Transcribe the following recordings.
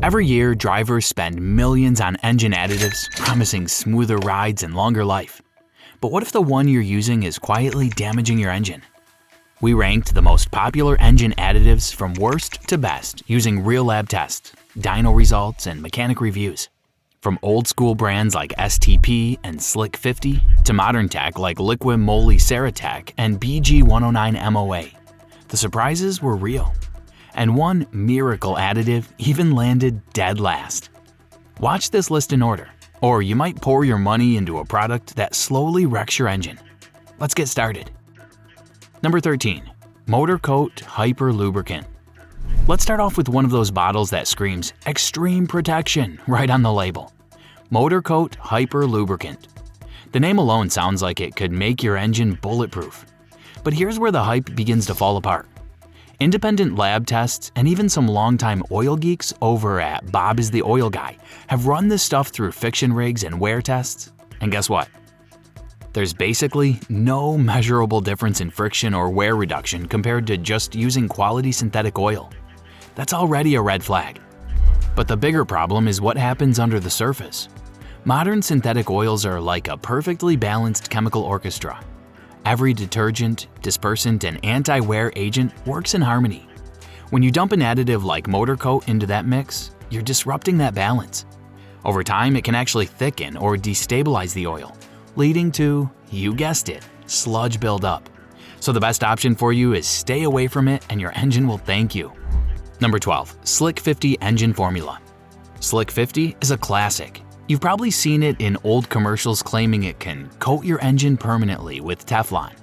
Every year, drivers spend millions on engine additives, promising smoother rides and longer life. But what if the one you're using is quietly damaging your engine? We ranked the most popular engine additives from worst to best using real lab tests, dyno results, and mechanic reviews. From old school brands like STP and Slick 50 to modern tech like Liqui Moly Cera Tec and BG109 MOA, the surprises were real. And one miracle additive even landed dead last. Watch this list in order, or you might pour your money into a product that slowly wrecks your engine. Let's get started. Number 13. MotorKote Hyper Lubricant. Let's start off with one of those bottles that screams extreme protection right on the label. MotorKote Hyper Lubricant. The name alone sounds like it could make your engine bulletproof. But here's where the hype begins to fall apart. Independent lab tests and even some longtime oil geeks over at Bob is the Oil Guy have run this stuff through fiction rigs and wear tests, and guess what? There's basically no measurable difference in friction or wear reduction compared to just using quality synthetic oil. That's already a red flag. But the bigger problem is what happens under the surface. Modern synthetic oils are like a perfectly balanced chemical orchestra. Every detergent, dispersant, and anti-wear agent works in harmony. When you dump an additive like MotorKote into that mix, you're disrupting that balance. Over time, it can actually thicken or destabilize the oil, leading to, you guessed it, sludge buildup. So the best option for you is stay away from it and your engine will thank you. Number 12. Slick 50 Engine Formula. Slick 50 is a classic. You've probably seen it in old commercials claiming it can coat your engine permanently with Teflon,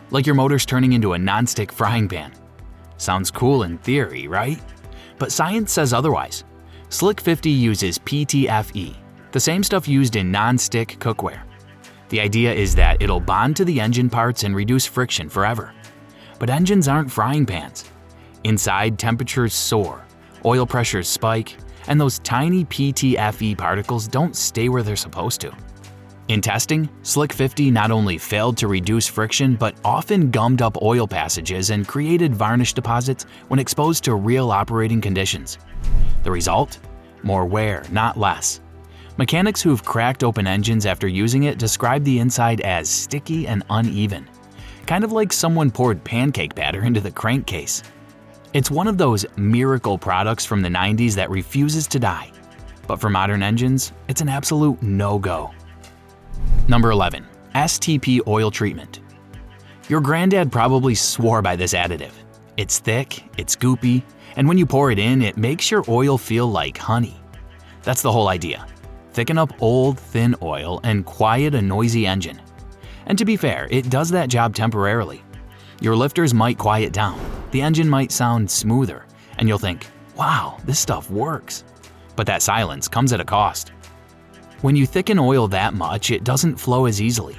like your motor's turning into a non-stick frying pan. Sounds cool in theory, right? But science says otherwise. Slick 50 uses PTFE, the same stuff used in non-stick cookware. The idea is that it'll bond to the engine parts and reduce friction forever. But engines aren't frying pans. Inside, temperatures soar, oil pressures spike, and those tiny PTFE particles don't stay where they're supposed to. In testing, Slick 50 not only failed to reduce friction but often gummed up oil passages and created varnish deposits when exposed to real operating conditions. The result? More wear, not less. Mechanics who've cracked open engines after using it describe the inside as sticky and uneven, kind of like someone poured pancake batter into the crankcase. It's one of those miracle products from the 90s that refuses to die. But for modern engines, it's an absolute no-go. Number 11. STP Oil Treatment. Your granddad probably swore by this additive. It's thick, it's goopy, and when you pour it in, it makes your oil feel like honey. That's the whole idea. Thicken up old, thin oil and quiet a noisy engine. And to be fair, it does that job temporarily. Your lifters might quiet down, the engine might sound smoother, and you'll think, wow, this stuff works. But that silence comes at a cost. When you thicken oil that much, it doesn't flow as easily.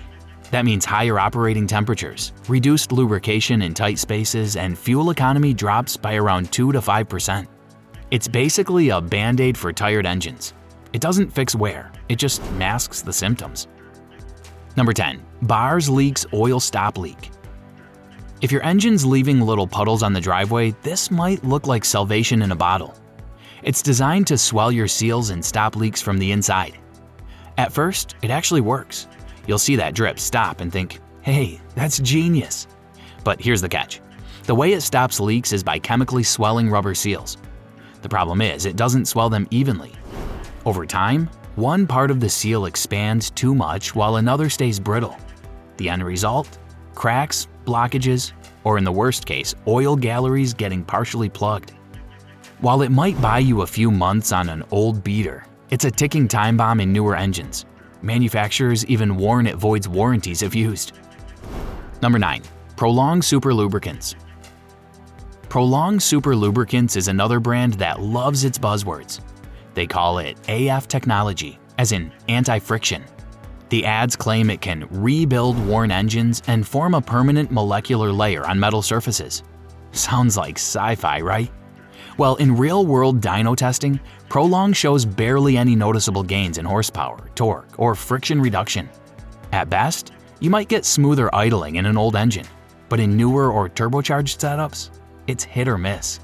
That means higher operating temperatures, reduced lubrication in tight spaces, and fuel economy drops by around 2 to 5%. It's basically a band-aid for tired engines. It doesn't fix wear, it just masks the symptoms. Number 10. Bars Leaks Oil Stop Leak. If your engine's leaving little puddles on the driveway, this might look like salvation in a bottle. It's designed to swell your seals and stop leaks from the inside. At first, it actually works. You'll see that drip stop and think, hey, that's genius. But here's the catch. The way it stops leaks is by chemically swelling rubber seals. The problem is, it doesn't swell them evenly. Over time, one part of the seal expands too much while another stays brittle. The end result? Cracks, blockages, or in the worst case, oil galleries getting partially plugged. While it might buy you a few months on an old beater, it's a ticking time bomb in newer engines. Manufacturers even warn it voids warranties if used. Number 9. Prolong Super Lubricants. Prolong Super Lubricants is another brand that loves its buzzwords. They call it AF technology, as in anti-friction. The ads claim it can rebuild worn engines and form a permanent molecular layer on metal surfaces. Sounds like sci-fi, right? Well, in real-world dyno testing, Prolong shows barely any noticeable gains in horsepower, torque, or friction reduction. At best, you might get smoother idling in an old engine, but in newer or turbocharged setups, it's hit or miss.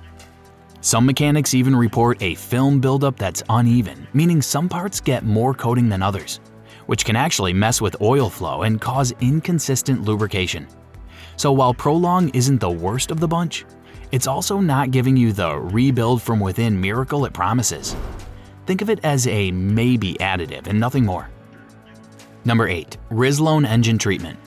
Some mechanics even report a film buildup that's uneven, meaning some parts get more coating than others, which can actually mess with oil flow and cause inconsistent lubrication. So while Prolong isn't the worst of the bunch, it's also not giving you the rebuild from within miracle it promises. Think of it as a maybe additive and nothing more. Number 8. Rizlone Engine Treatment.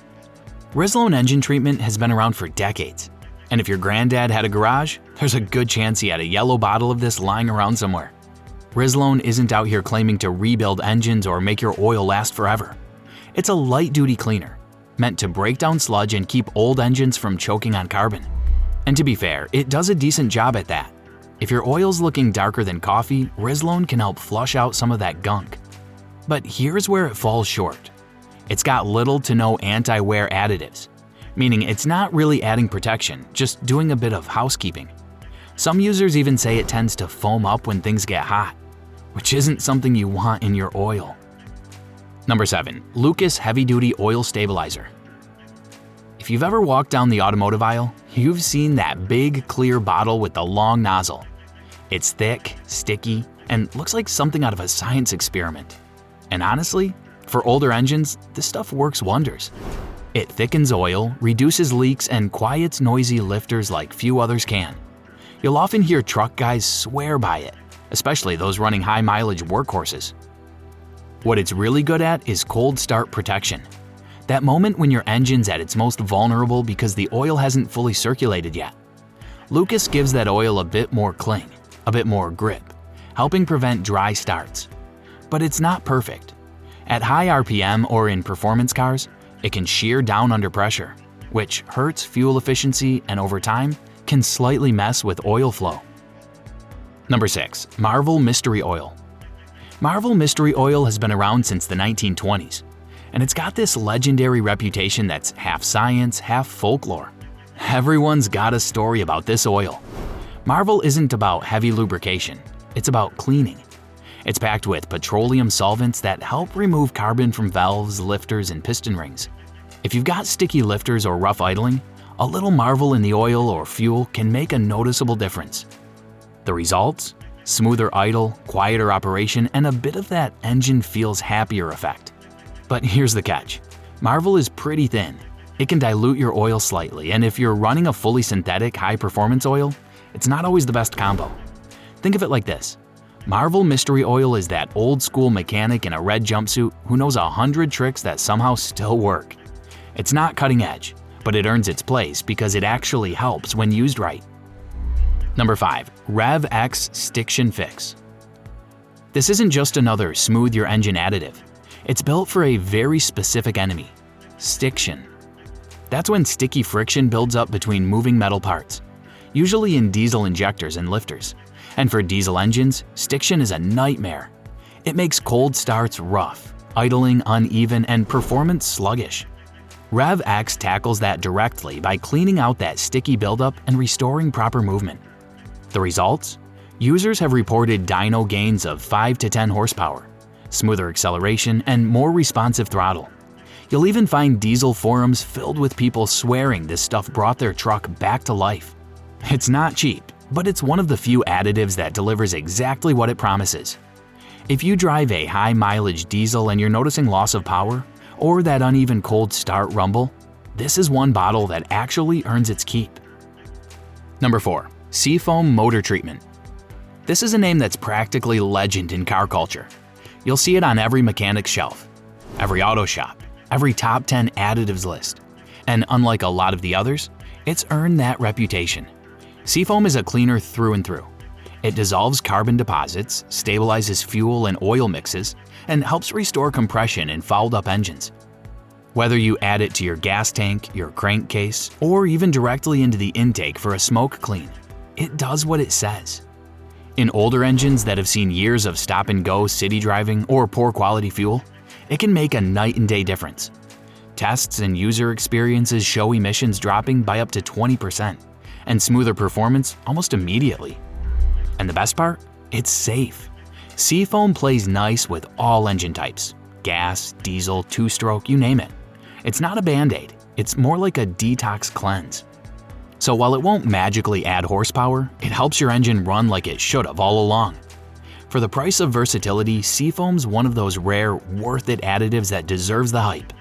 Rizlone engine treatment has been around for decades, and if your granddad had a garage, there's a good chance he had a yellow bottle of this lying around somewhere. Rizlone isn't out here claiming to rebuild engines or make your oil last forever. It's a light-duty cleaner, meant to break down sludge and keep old engines from choking on carbon. And to be fair, it does a decent job at that. If your oil's looking darker than coffee, Rizlone can help flush out some of that gunk. But here's where it falls short. It's got little to no anti-wear additives, meaning it's not really adding protection, just doing a bit of housekeeping. Some users even say it tends to foam up when things get hot, which isn't something you want in your oil. Number 7. Lucas Heavy Duty Oil Stabilizer. If you've ever walked down the automotive aisle, you've seen that big, clear bottle with the long nozzle. It's thick, sticky, and looks like something out of a science experiment. And honestly, for older engines, this stuff works wonders. It thickens oil, reduces leaks, and quiets noisy lifters like few others can. You'll often hear truck guys swear by it, especially those running high-mileage workhorses. What it's really good at is cold start protection. That moment when your engine's at its most vulnerable because the oil hasn't fully circulated yet. Lucas gives that oil a bit more cling, a bit more grip, helping prevent dry starts. But it's not perfect. At high RPM or in performance cars, it can shear down under pressure, which hurts fuel efficiency and over time can slightly mess with oil flow. Number 6. Marvel Mystery Oil. Marvel Mystery Oil has been around since the 1920s, and it's got this legendary reputation that's half science, half folklore. Everyone's got a story about this oil. Marvel isn't about heavy lubrication, it's about cleaning. It's packed with petroleum solvents that help remove carbon from valves, lifters, and piston rings. If you've got sticky lifters or rough idling, a little Marvel in the oil or fuel can make a noticeable difference. The results? Smoother idle, quieter operation, and a bit of that engine feels happier effect. But here's the catch. Marvel is pretty thin. It can dilute your oil slightly, and if you're running a fully synthetic high-performance oil, it's not always the best combo. Think of it like this. Marvel Mystery Oil is that old-school mechanic in a red jumpsuit who knows 100 tricks that somehow still work. It's not cutting edge, but it earns its place because it actually helps when used right. Number 5. Rev X Stiction Fix. This isn't just another smooth your engine additive. It's built for a very specific enemy, stiction. That's when sticky friction builds up between moving metal parts, usually in diesel injectors and lifters. And for diesel engines, stiction is a nightmare. It makes cold starts rough, idling uneven, and performance sluggish. Rev X tackles that directly by cleaning out that sticky buildup and restoring proper movement. The results? Users have reported dyno gains of 5 to 10 horsepower, smoother acceleration, and more responsive throttle. You'll even find diesel forums filled with people swearing this stuff brought their truck back to life. It's not cheap, but it's one of the few additives that delivers exactly what it promises. If you drive a high-mileage diesel and you're noticing loss of power, or that uneven cold start rumble, this is one bottle that actually earns its keep. Number 4. Seafoam Motor Treatment. This is a name that's practically legend in car culture. You'll see it on every mechanic's shelf, every auto shop, every top 10 additives list. And unlike a lot of the others, it's earned that reputation. Seafoam is a cleaner through and through. It dissolves carbon deposits, stabilizes fuel and oil mixes, and helps restore compression in fouled-up engines. Whether you add it to your gas tank, your crankcase, or even directly into the intake for a smoke clean, it does what it says. In older engines that have seen years of stop-and-go city driving or poor quality fuel, it can make a night-and-day difference. Tests and user experiences show emissions dropping by up to 20%, and smoother performance almost immediately. And the best part? It's safe. Seafoam plays nice with all engine types, gas, diesel, two-stroke, you name it. It's not a Band-Aid, it's more like a detox cleanse. So while it won't magically add horsepower, it helps your engine run like it should have all along. For the price of versatility, Seafoam's one of those rare, worth-it additives that deserves the hype.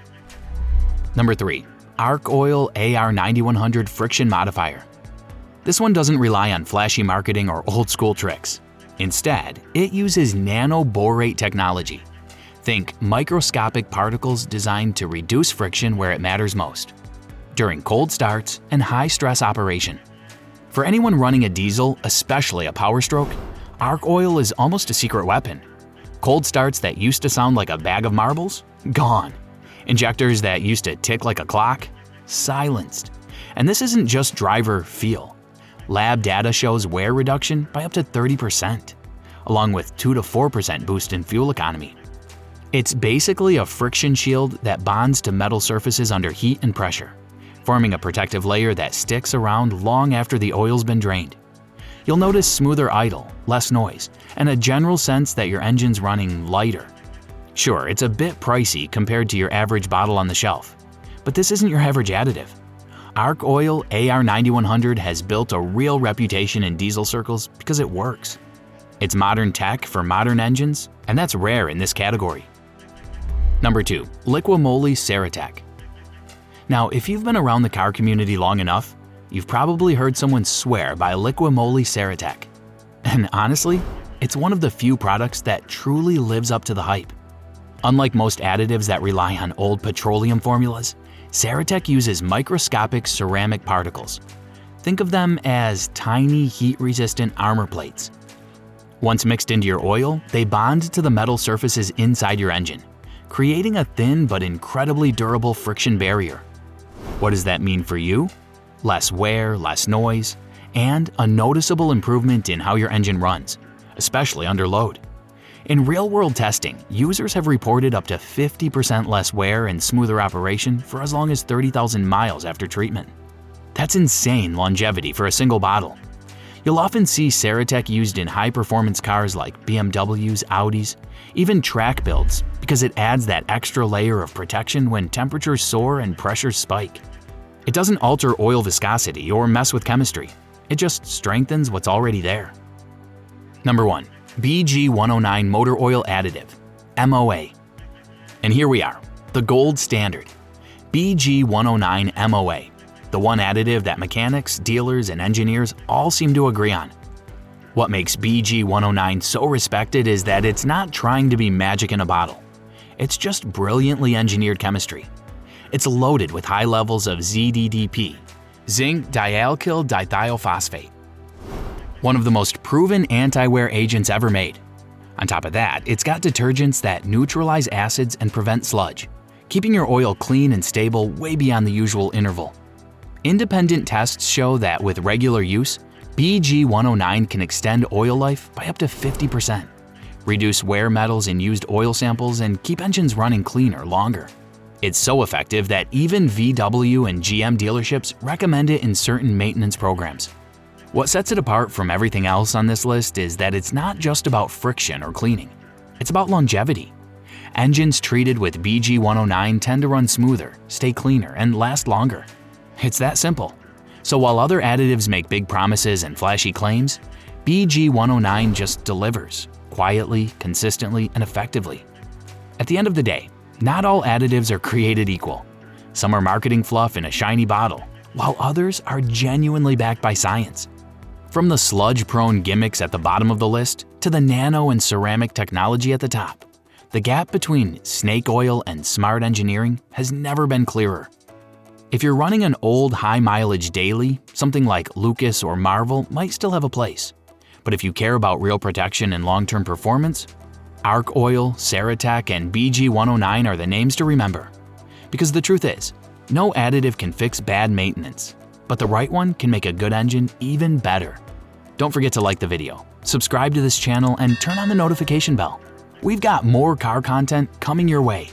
Number 3. Archoil AR9100 Friction Modifier. This one doesn't rely on flashy marketing or old-school tricks. Instead, it uses nanoborate technology. Think microscopic particles designed to reduce friction where it matters most, during cold starts and high-stress operation. For anyone running a diesel, especially a Power Stroke, Archoil is almost a secret weapon. Cold starts that used to sound like a bag of marbles? Gone. Injectors that used to tick like a clock? Silenced. And this isn't just driver feel. Lab data shows wear reduction by up to 30%, along with 2 to 4% boost in fuel economy. It's basically a friction shield that bonds to metal surfaces under heat and pressure, forming a protective layer that sticks around long after the oil's been drained. You'll notice smoother idle, less noise, and a general sense that your engine's running lighter. Sure, it's a bit pricey compared to your average bottle on the shelf, but this isn't your average additive. Archoil AR9100 has built a real reputation in diesel circles because it works. It's modern tech for modern engines, and that's rare in this category. Number 2. Liqui Moly Cera Tec. Now, if you've been around the car community long enough, you've probably heard someone swear by Liqui Moly Cera Tec. And honestly, it's one of the few products that truly lives up to the hype. Unlike most additives that rely on old petroleum formulas, Cera Tec uses microscopic ceramic particles. Think of them as tiny heat-resistant armor plates. Once mixed into your oil, they bond to the metal surfaces inside your engine, creating a thin but incredibly durable friction barrier. What does that mean for you? Less wear, less noise, and a noticeable improvement in how your engine runs, especially under load. In real-world testing, users have reported up to 50% less wear and smoother operation for as long as 30,000 miles after treatment. That's insane longevity for a single bottle. You'll often see Cera Tec used in high-performance cars like BMWs, Audis, even track builds, because it adds that extra layer of protection when temperatures soar and pressures spike. It doesn't alter oil viscosity or mess with chemistry. It just strengthens what's already there. Number 1. BG109 Motor Oil Additive, MOA. And here we are, the gold standard, BG109 MOA, the one additive that mechanics, dealers, and engineers all seem to agree on. What makes BG109 so respected is that it's not trying to be magic in a bottle. It's just brilliantly engineered chemistry. It's loaded with high levels of ZDDP, zinc dialkyl dithiophosphate, one of the most proven anti-wear agents ever made. On top of that, it's got detergents that neutralize acids and prevent sludge, keeping your oil clean and stable way beyond the usual interval. Independent tests show that with regular use, BG109 can extend oil life by up to 50%, reduce wear metals in used oil samples, and keep engines running cleaner longer. It's so effective that even VW and GM dealerships recommend it in certain maintenance programs. What sets it apart from everything else on this list is that it's not just about friction or cleaning. It's about longevity. Engines treated with BG109 tend to run smoother, stay cleaner, and last longer. It's that simple. So while other additives make big promises and flashy claims, BG109 just delivers, quietly, consistently, and effectively. At the end of the day, not all additives are created equal. Some are marketing fluff in a shiny bottle, while others are genuinely backed by science. From the sludge-prone gimmicks at the bottom of the list to the nano and ceramic technology at the top, the gap between snake oil and smart engineering has never been clearer. If you're running an old high-mileage daily, something like Lucas or Marvel might still have a place. But if you care about real protection and long-term performance, Archoil, Cera Tec, and BG109 are the names to remember. Because the truth is, no additive can fix bad maintenance, but the right one can make a good engine even better. Don't forget to like the video, subscribe to this channel, and turn on the notification bell. We've got more car content coming your way.